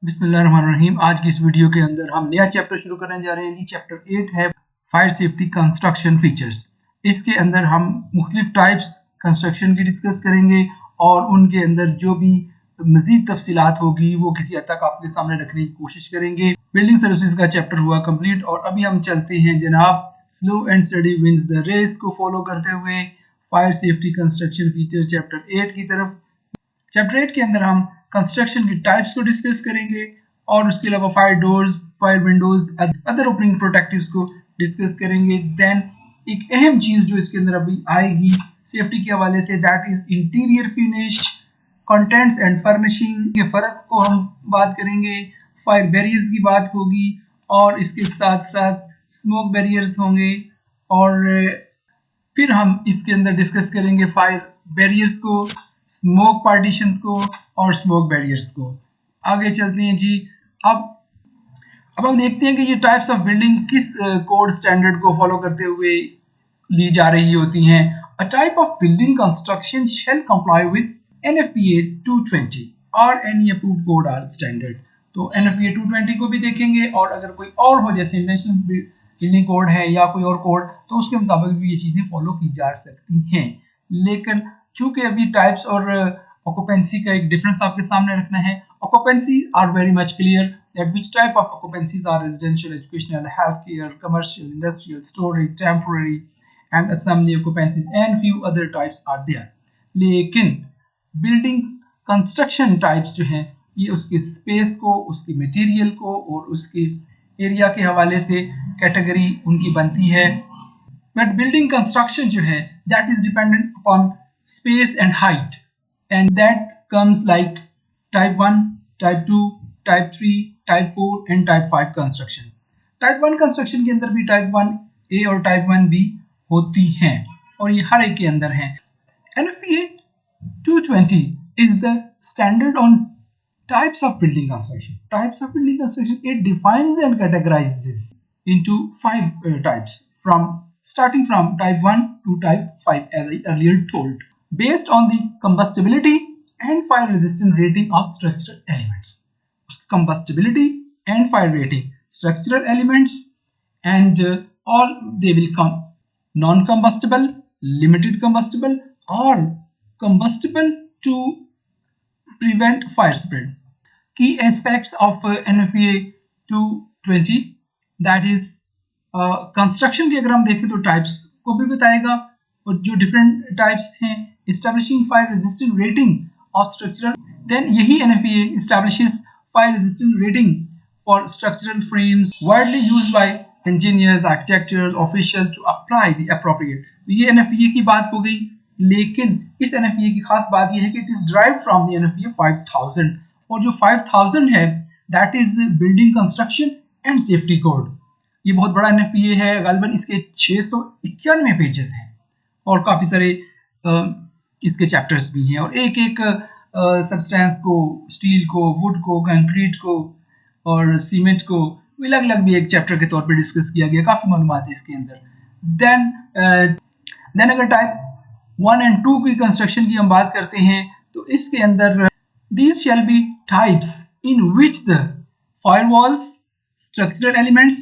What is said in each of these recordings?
बिस्मिल्लाहिर्रहमानिर्रहीम। आज की इस वीडियो के अंदर हम नया चैप्टर शुरू करने जा रहे हैं जी। चैप्टर 8 है फायर सेफ्टी कंस्ट्रक्शन फीचर्स। इसके अंदर हम मुख्तलिफ टाइप्स कंस्ट्रक्शन की डिस्कस करेंगे और उनके अंदर जो भी मजीद तफसीलात होगी वो किसी हद तक आपके सामने रखने की कोशिश करेंगे। बिल्डिंग सर्विसेज का चैप्टर हुआ कंप्लीट और अभी हम चलते हैं जनाब slow and study wins the race को फॉलो करते हुए fire safety construction feature chapter 8 की तरफ। चैप्टर 8 के अंदर हम कंस्ट्रक्शन की टाइप्स को डिस्कस करेंगे और उसके अलावा fire doors, fire windows, other opening protectives को डिस्कस करेंगे। देन एक अहम चीज जो इसके अंदर अभी आएगी सेफ्टी के हवाले से, that is interior finish, contents and furnishing के फर्क को हम बात करेंगे। फायर बैरियर्स की बात होगी और इसके साथ साथ स्मोक बैरियर्स होंगे और फिर हम इसके अंदर डिस्कस करेंगे फायर बैरियर्स को, स्मोक पार्टीशंस को और स्मोक बैरियर्स को। आगे चलते हैं जी। अब हम देखते हैं कि ये टाइप्स ऑफ बिल्डिंग किस कोड स्टैंडर्ड को फॉलो करते हुए ली जा रही होती हैं। A type of building construction shall comply with NFPA 220 और any approved code or standard. तो NFPA 220 को भी देखेंगे और अगर कोई और हो जैसे नेशनल बिल्डिंग कोड है या कोई और कोड तो उसके मुताबिक भी ये चीजें फॉलो की जा सकती हैं। लेकिन चूंकि अभी टाइप्स और ऑक्यूपेंसी का एक डिफरेंस आपके सामने रखना है। Occupancy are very much clear that which type of occupancies are residential, educational, health care, commercial, industrial, storage, temporary and assembly occupancies and few other types are there. लेकिन building construction types जो हैं ये उसके space को, उसके material को और उसके एरिया के हवाले से कैटेगरी उनकी बनती है। बट बिल्डिंग कंस्ट्रक्शन जो है that is dependent upon space and height, and that comes like type 1, type 2, type 3, type 4 and type 5 construction. Type 1 construction के अंदर भी type 1A और type 1B होती हैं और ये हर एक के अंदर हैं। NFPA 220 is the standard on types of building construction. Types of building construction, it defines and categorizes into 5 types starting from type 1 to type 5 as I earlier told, based on the combustibility and fire resistant rating of structural elements. Combustibility and fire rating, structural elements, and all they will come non-combustible, limited combustible or combustible to prevent fire spread. Key aspects of NFPA 220, that is construction की अगर हम देखें तो types को भी बताएगा और जो डिफरेंट टाइप्स हैं, establishing fire resistant rating of structural, then यही NFPA establishes fire resistant rating for structural frames widely used by engineers, architectures, official to apply the appropriate. तो ये NFPA की बात हो गई, लेकिन इस NFPA की खास बात यह है कि it is derived from the NFPA 5000 और जो 5000 है that is building construction and safety code. ये बहुत बड़ा NFPA है, गालिबन इसके 691 पेजेस हैं और काफी सारे इसके चैप्टर्स भी हैं और एक एक सब्सटेंस को, स्टील को, वुड को, कंक्रीट को और सीमेंट को अलग अलग भी एक चैप्टर के तौर पे डिस्कस किया गया। काफी मालूमात है इसके अंदर। देन अगर टाइप 1 एंड 2 की कंस्ट्रक्शन की हम बात करते हैं तो इसके अंदर these shall be types in which the firewalls, structural elements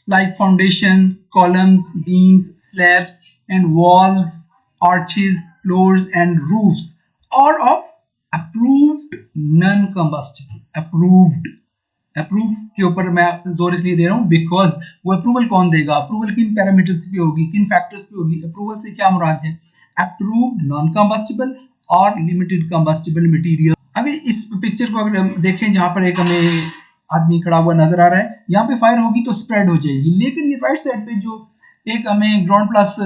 like foundation, columns, beams, slabs and walls, arches, floors and roofs are of approved non-combustible. approved के ऊपर मैं जोर इसलिए दे रहा हूँ बिकॉज वो अप्रूवल कौन देगा, अप्रूवल किन पैरामीटर्स पे होगी, किन फैक्टर्स पे होगी, अप्रूवल से क्या मुराद है, अप्रूव्ड नॉन कंबस्टिबल और लिमिटेड कंबस्टिबल मटेरियल। अभी इस पिक्चर को अगर हम देखें जहां पर एक हमें आदमी खड़ा हुआ नजर आ रहा है, यहाँ पे फायर होगी तो स्प्रेड हो जाएगी, लेकिन ये राइट साइड पे जो एक हमें ग्राउंड प्लस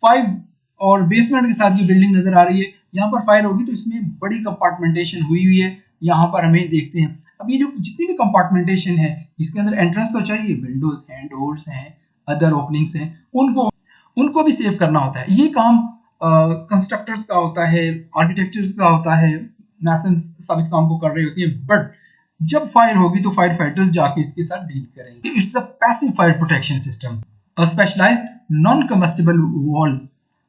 5 और बेसमेंट के साथ ये बिल्डिंग नजर आ रही है, यहाँ पर फायर होगी तो इसमें बड़ी कंपार्टमेंटेशन हुई हुई है। यहाँ पर हमें देखते हैं अब ये जो जितनी भी कंपार्टमेंटेशन है इसके अंदर एंट्रेंस तो चाहिए, विंडोज हैं, डोर्स हैं, अदर ओपनिंग्स हैं, उनको भी सेव करना होता है। ये काम कंस्ट्रक्टर्स का होता है, आर्किटेक्चर्स का होता है, मैसन्स सब इस काम को कर रही होती है। बट जब फायर होगी तो फायर फाइटर्स जाके इसके साथ डील करेंगे। It's a passive fire protection system, a specialized non combustible wall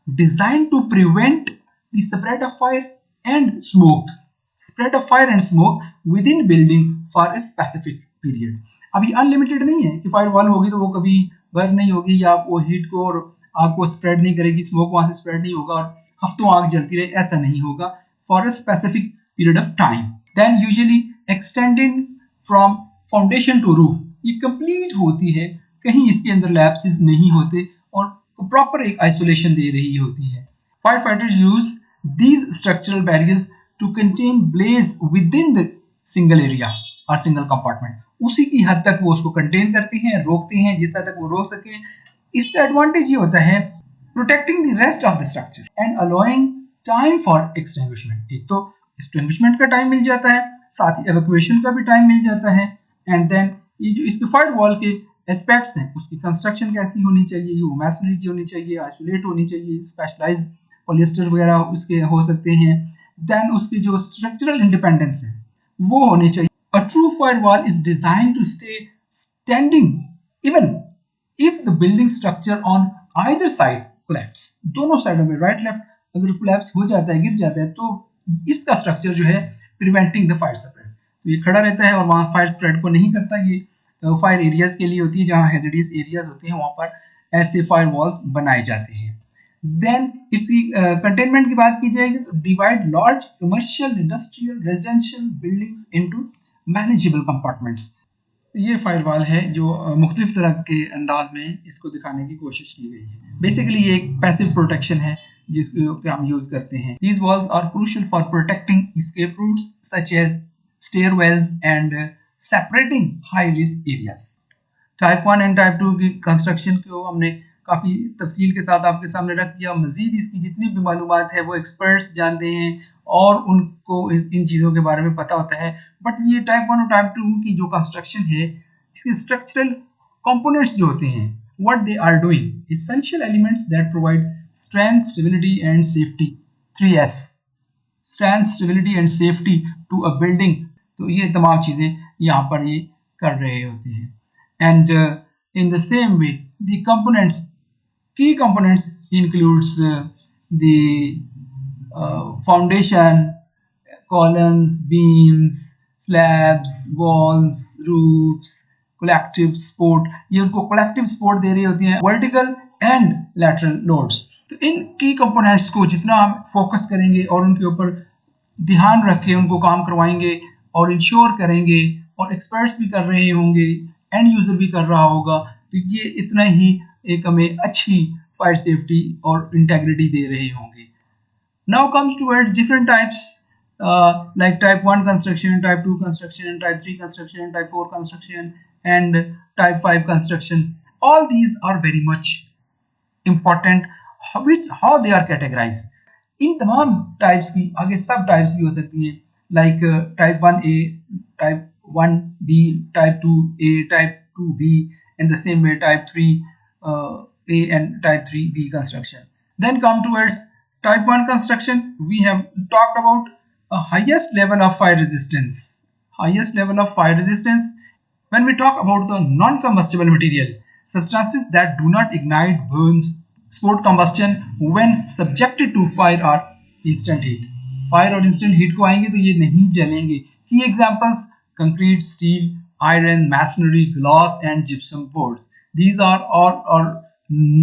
designed to prevent the spread of fire and smoke spread of fire and smoke within building for a specific period. अभी unlimited नहीं है कि fire wall होगी तो वो कभी burn नहीं होगी या वो हीट को और आग को स्प्रेड नहीं करेगी, स्मोक वहां से स्प्रेड नहीं होगा और हफ्तों आग जलती रहे, ऐसा नहीं होगा. For a specific period of time. Then usually extending from foundation to roof. ये कंप्लीट होती है, कहीं इसके अंदर लैप्सेस नहीं होते और प्रॉपर एक आइसोलेशन दे रही होती है. Fire fighters use these structural barriers to contain blaze within the single area or single compartment. उसी की हद तक वो उसको कंटेन करते हैं, रोकते हैं जिस हद तक वो रोक सके. इसका एडवांटेज ये होता है protecting the rest of the structure and allowing time for extinguishment. एक तो एक्सटिंग्विशमेंट का टाइम मिल जाता है, साथ ही एवैक्यूएशन का भी टाइम मिल जाता है. एंड देन ये जो इसके फायर वॉल के एस्पेक्ट्स हैं, उसकी कंस्ट्रक्शन कैसी होनी चाहिए, वो मैसनरी की होनी चाहिए, आइसोलेट होनी चाहिए, स्पेशलाइज्ड पॉलिएस्टर वगैरह उसके हो सकते हैं. देन उसकी जो स्ट्रक्चरल इंडिपेंडेंस है वो होनी चाहिए. A true fire wall is design to stay standing even if the building structure on either side collapse. दोनों साइडों में राइट लेफ्ट अगर कोलैप्स हो जाता है, गिर जाता है, तो इसका स्ट्रक्चर जो है प्रिवेंटिंग द फायर स्प्रेड, तो ये खड़ा रहता है और वहां फायर स्प्रेड को नहीं करता. ये फायर एरियाज के लिए होती है, जहां हैजर्डियस एरियाज होते हैं वहां पर ऐसे फायर वॉल्स बनाए जाते हैं. देन इसकी कंटेनमेंट की बात की जाएगी तो divide large commercial, industrial, residential buildings into manageable compartments. ये फायर वॉल है जो मुख्तलिफ तरह के अंदाज में इसको दिखाने की कोशिश की गई है. बेसिकली ये एक पैसिव प्रोटेक्शन है जिसको हम यूज करते हैं. These walls are crucial for protecting escape routes such as stairwells and separating high risk areas. Type 1 and type 2 की कंस्ट्रक्शन को हमने काफ़ी तफसील के साथ आपके सामने रख दिया. मज़ीद इसकी जितनी भी मालूमात है वो एक्सपर्ट्स जानते हैं और उनको इन चीज़ों के बारे में पता होता है. बट ये टाइप 1 और टाइप 2 की जो कंस्ट्रक्शन है, इसके स्ट्रक्चरल कंपोनेंट्स जो होते हैं, what they are doing, essential elements that provide strength, stability and safety. 3S, strength, stability and safety to a building. तो ये तमाम चीज़ें यहाँ पर ये कर रहे होते हैं. And in the same way the components, key components includes the foundation, columns, beams, slabs, walls, roofs, collective support. ये उनको collective support दे रही होती हैं, vertical and lateral loads. तो इन की कंपोनेंट्स को जितना हम फोकस करेंगे और उनके ऊपर ध्यान रख के उनको काम करवाएंगे और इंश्योर करेंगे और एक्सपर्ट्स भी कर रहे होंगे, एंड यूजर भी कर रहा होगा, तो ये इतना ही एक हमें अच्छी फायर सेफ्टी और इंटेग्रिटी दे रहे होंगे. Now comes towards different types like type 1 construction, type 2 construction, type 3 construction, type 4 construction and type 5 construction. All these are very much important. How they are categorized. इन तमाम टाइप्स की आगे सब types भी हो सकती हैं, like type 1A, type 1B, type 2A, type 2B, in the same way type 3A and type 3B construction. Then come towards type 1 construction. We have talked about a highest level of fire resistance. Highest level of fire resistance. When we talk about the non-combustible material, substances that do not ignite, burns, support combustion when subjected to fire or instant heat. Fire और instant heat को आएंगे तो ये नहीं जलेंगे. Key examples: concrete, steel, iron, masonry, glass and gypsum boards. These are all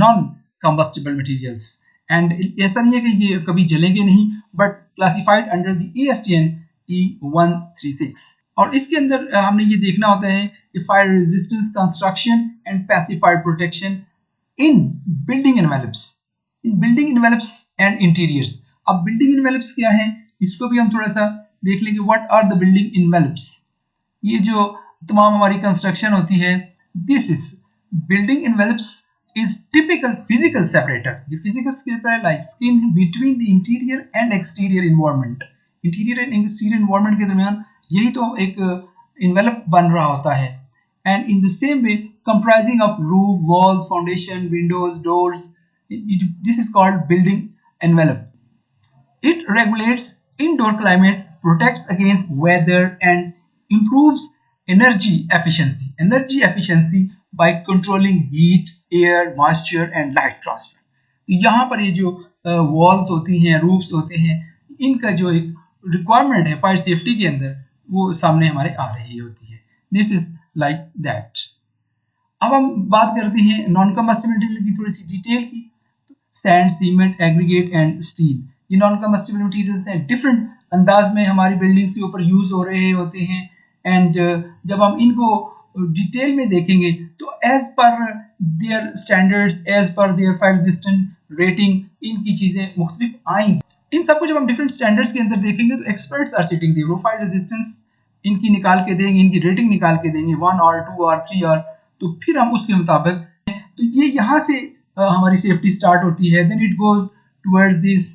non-combustible materials. And ऐसा नहीं है कि ये कभी जलेंगे नहीं, but classified under the ASTM E136. और इसके अंदर हमने ये देखना होता है कि fire resistance construction and passive fire protection in building envelopes, in building envelopes and interiors. अब बिल्डिंग एनवेलप्स क्या है, इसको भी हम थोड़ा सा देख लेंगे. What are the building envelopes? ये जो तमाम हमारी कंस्ट्रक्शन होती है, this is building envelopes is typical physical separator. ये physical separator like skin between the interior and exterior environment. Interior and exterior environment के दरमियान यही तो एक इन्वेलप बन रहा होता है. And in the same way comprising of roof, walls, foundation, Windows, doors, this is called building envelope. It regulates indoor climate, protects against weather and improves energy efficiency. Energy efficiency by controlling heat, air, moisture and light transfer. यहाँ पर ये जो walls होती हैं, roofs होते हैं, इनका जो एक रिक्वायरमेंट है फायर सेफ्टी के अंदर वो सामने हमारे आ रही होती है। This is like that. अब हम बात करते हैं नॉन कंबस्टिबल मटेरियल की थोड़ी सी डिटेल की। Sand, cement, aggregate and steel, ये नॉन कंबस्टिबल मटेरियल्स हैं, डिफरेंट अंदाज में हमारी बिल्डिंग्स के ऊपर यूज हो रहे होते हैं। एंड जब हम इनको डिटेल में देखेंगे तो as per their standards, as per their fire resistant rating, इनकी चीजें मुख्तलिफ आएंगी। इन सबको जब हम डिफरेंट स्टैंडर्ड्स के अंदर देखेंगे तो एक्सपर्ट्स आर सिटिंग देयर, वो फायर रेजिस्टेंस इनकी निकाल के देंगे, इनकी रेटिंग निकाल के देंगे 1 और 2 और 3 और, तो फिर हम उसके मुताबिक, तो ये यहाँ से हमारी सेफ्टी स्टार्ट होती है। Then it goes towards this,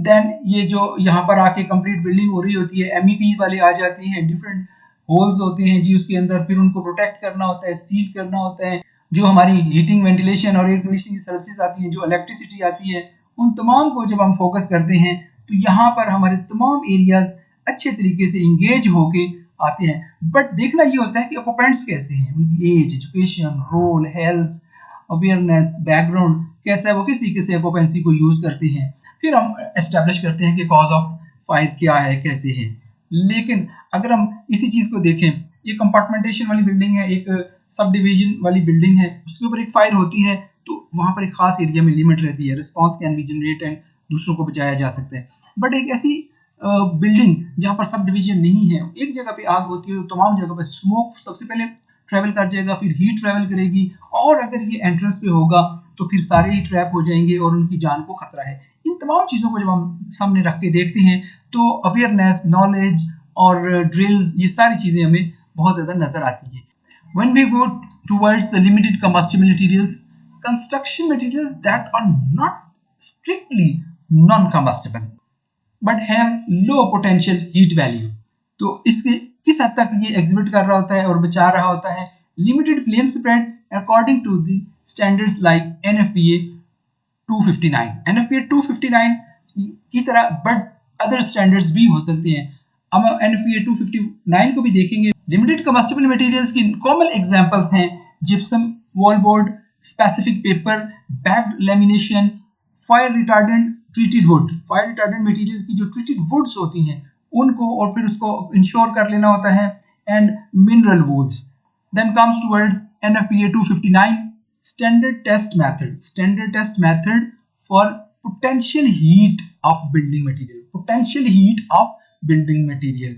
then ये जो यहाँ पर आके कंप्लीट बिल्डिंग हो रही होती है, एमईपी वाले आ जाते हैं, डिफरेंट होल्स होते हैं जी उसके अंदर, फिर उनको प्रोटेक्ट करना होता है, सील करना होता है। जो हमारी हीटिंग, वेंटिलेशन और एयर कंडीशनिंग सर्विसेज आती हैं, जो इलेक्ट्रिसिटी आती है, उन तमाम को जब हम फोकस करते हैं तो यहाँ पर हमारे तमाम एरियाज अच्छे तरीके से इंगेज होके आते हैं। बट देखना ये होता है कि ऑक्यूपेंट्स कैसे हैं, उनकी age, education, role, health, awareness, background कैसा है, वो किस तरीके से ऑक्यूपेंसी को यूज करते हैं। फिर हम एस्टेब्लिश करते हैं कि कॉज ऑफ फायर क्या है, कैसे है। लेकिन अगर हम इसी चीज को देखें, ये कंपार्टमेंटेशन वाली बिल्डिंग है, एक सब डिवीजन वाली बिल्डिंग है, उसके ऊपर एक फायर होती है तो वहां पर एक खास एरिया में लिमिट रहती है, response can be generate and दूसरों को बचाया जा सकता है। बट एक ऐसी बिल्डिंग जहां पर सब डिवीजन नहीं है, एक जगह पे आग होती है तो तमाम जगह पे स्मोक सबसे पहले ट्रेवल कर जाएगा, फिर हीट ट्रेवल करेगी, और अगर ये एंट्रेंस पे होगा तो फिर सारे ही ट्रैप हो जाएंगे और उनकी जान को खतरा है। इन तमाम चीज़ों को जब हम सामने रख के देखते हैं तो अवेयरनेस, नॉलेज और ड्रिल्स, ये सारी चीज़ें हमें बहुत ज़्यादा नज़र आती है। When we go towards the limited combustible materials, construction materials that are not strictly non-combustible but have low potential heat value, तो इसके किस हद तक ये एग्जिबिट कर रहा होता है और बचा रहा होता है, limited flame spread according to the standards like NFPA 259, NFPA 259 की तरह बट अदर स्टैंडर्ड्स भी हो सकते हैं। हम NFPA 259 को भी देखेंगे। लिमिटेड कंबस्टिबल मटेरियल्स की कॉमन एग्जांपल्स हैं gypsum, wallboard, specific paper, bagged lamination, fire retardant treated wood, fire retardant materials की जो ट्रीटेड वुड्स होती हैं उनको और फिर उसको इंश्योर कर लेना होता है, and mineral wools. Then comes towards NFPA 259 standard test method for potential heat of building material, potential heat of building material,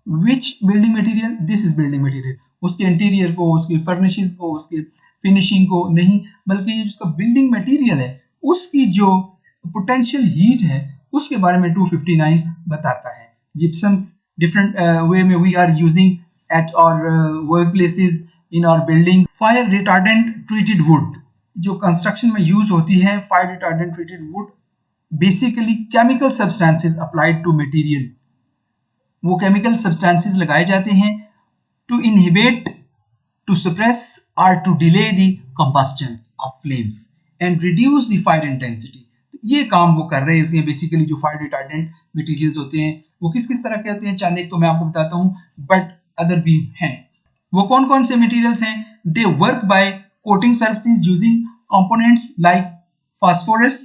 which building material, this is building material, उसके इंटीरियर को, उसके फर्निशिंग को, उसके finishing को नहीं, बल्कि जिसका building material है उसकी जो पोटेंशियल हीट है उसके बारे में 259 बताता है। जिप्सम्स डिफरेंट वे में we are using at our workplaces, in our building. Fire retardant treated wood जो कंस्ट्रक्शन में यूज होती है, fire retardant treated wood basically chemical substances applied to material, वो केमिकल सब्सटेंसेस लगाए जाते हैं टू इनहिबिट, टू सप्रेस और to delay the combustion of flames and reduce the fire intensity. ये काम वो कर रहे होते हैं बेसिकली। जो फायर रिटार्डेंट मटेरियल्स होते हैं वो किस किस तरह के होते हैं, चंद एक तो मैं आपको बताता हूँ, बट अदर भी हैं। वो कौन कौन से मटेरियल्स हैं? They work by coating surfaces using components like phosphorus,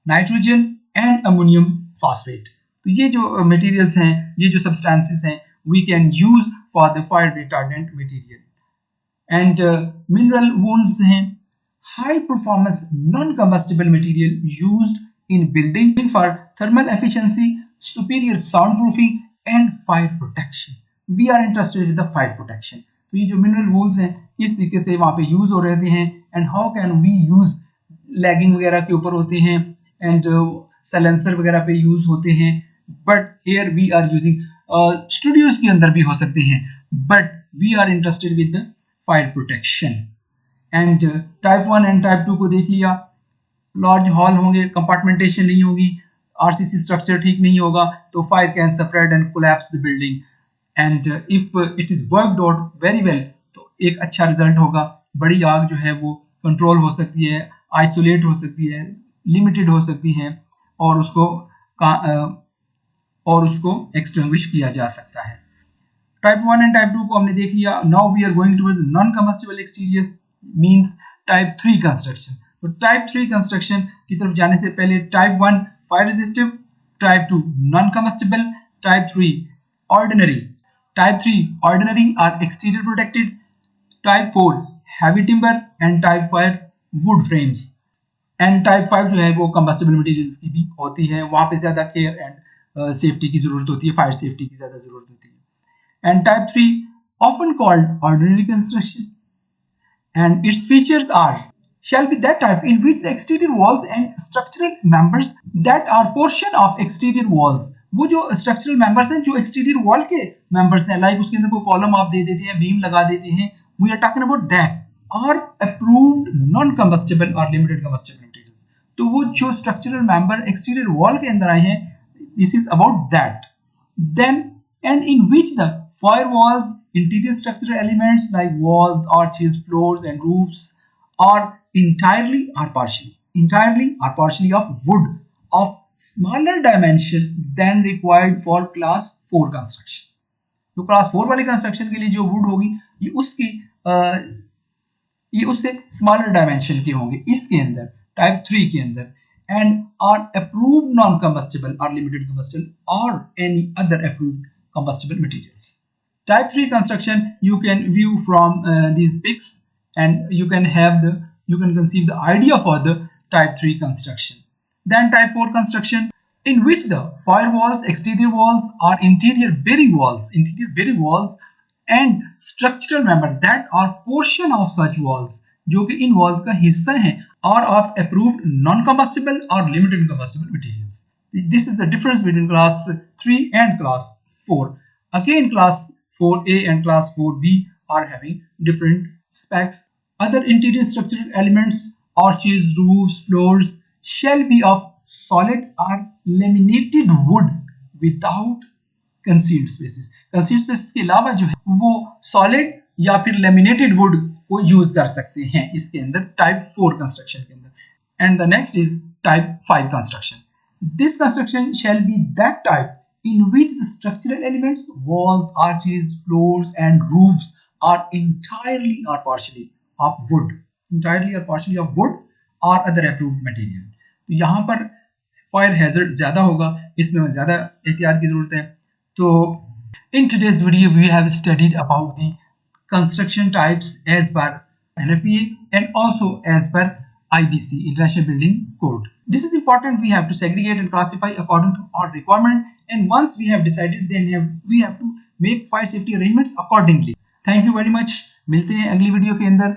nitrogen and ammonium phosphate. तो ये जो मटेरियल्स हैं, ये जो सब्सटेंसेस हैं, we can use for the fire retardant material. And mineral wools हैं, high performance non-combustible material used in building for thermal efficiency, superior soundproofing and fire protection. We are interested with the fire protection. तो ये जो mineral wools हैं इस तरीके से वहाँ पे यूज हो रहे हैं, and how can we use, lagging वगैरह के ऊपर होते हैं and silencer वगैरह पे यूज होते हैं, but here we are using studios के अंदर भी हो सकते हैं, but we are interested with the fire protection. And type 1 and type 2 को देख लिया। लार्ज हॉल होंगे, कंपार्टमेंटेशन नहीं होगी, आरसीसी स्ट्रक्चर ठीक नहीं होगा, तो fire can spread and collapse the building. And if it is worked out very well तो एक अच्छा रिजल्ट होगा। बड़ी आग जो है वो कंट्रोल हो सकती है, आइसोलेट हो सकती है, लिमिटेड हो सकती है, और उसको एक्सटिंग्विश किया जा सकता है। टाइप 1 एंड टाइप 2 को हमने देख लिया। Now we are going towards non combustible exteriors means type 3 construction. तो टाइप 3 कंस्ट्रक्शन की तरफ जाने से पहले type 1 fire resistive, type 2 non combustible Type 3 ordinary. Type 3 ordinary are exterior protected. Type 4 heavy timber and type 5 wood frames. And type 5 जो है वो combustible materials की भी होती है, वहां पे ज्यादा केयर एंड सेफ्टी की जरूरत होती है, फायर सेफ्टी की ज्यादा जरूरत होती है. And type 3 often called ordinary construction and its features are shall be that type in which the exterior walls and structural members that are portion of exterior walls, वो जो स्ट्रक्चरल मेंबर्स हैं जो exterior wall के members हैं, like उसके अंदर कोई column आप दे देते हैं, बीम लगा देते हैं, we are talking about that are approved non combustible और लिमिटेड कंबस्टिबल मटेरियल्स. तो वो जो स्ट्रक्चरल मेंबर एक्सटीरियर वॉल के अंदर आए हैं, this is about that. Then and in which the firewalls, interior structural elements like walls, arches, floors, and roofs are entirely or partially of wood of smaller dimension than required for class 4 construction. तो class 4 वाली construction के लिए जो would होगी ये उससे smaller dimension के होंगे इसके अंदर, टाइप 3 के अंदर, and are approved non-combustible or limited combustible or any other approved combustible materials. Type 3 construction you can view from these pics, and you can conceive the idea for the type 3 construction. Then type 4 construction, in which the firewalls, exterior walls or interior bearing walls and structural member that are portion of such walls, जो कि इन walls का हिस्सा हैं, are of approved non-combustible or limited combustible materials. This is the difference between class 3 and class 4. Again, class 4A and class 4B are having different specs. Other interior structural elements, arches, roofs, floors, shall be of solid or laminated wood without concealed spaces. Concealed spaces के अलावा जो है वो solid या फिर laminated would को use कर सकते हैं इसके अंदर टाइप 4 कंस्ट्रक्शन के अंदर. And the next is type 5 construction. This construction shall be that type in which the structural elements, walls, arches, floors and roofs are entirely or partially of wood or other approved material. तो यहाँ पर fire hazard ज्यादा होगा, इसमें ज्यादा एहतियात की जरूरत है. So in today's video we have studied about the construction types as per NFPA and also as per IBC, International Building Code. This is important. We have to segregate and classify according to our requirement, and once we have decided, then we have to make fire safety arrangements accordingly. Thank you very much. मिलते हैं अगली video के अंदर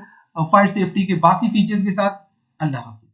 fire safety के बाकी features के साथ. अल्लाह हाफ़िज़.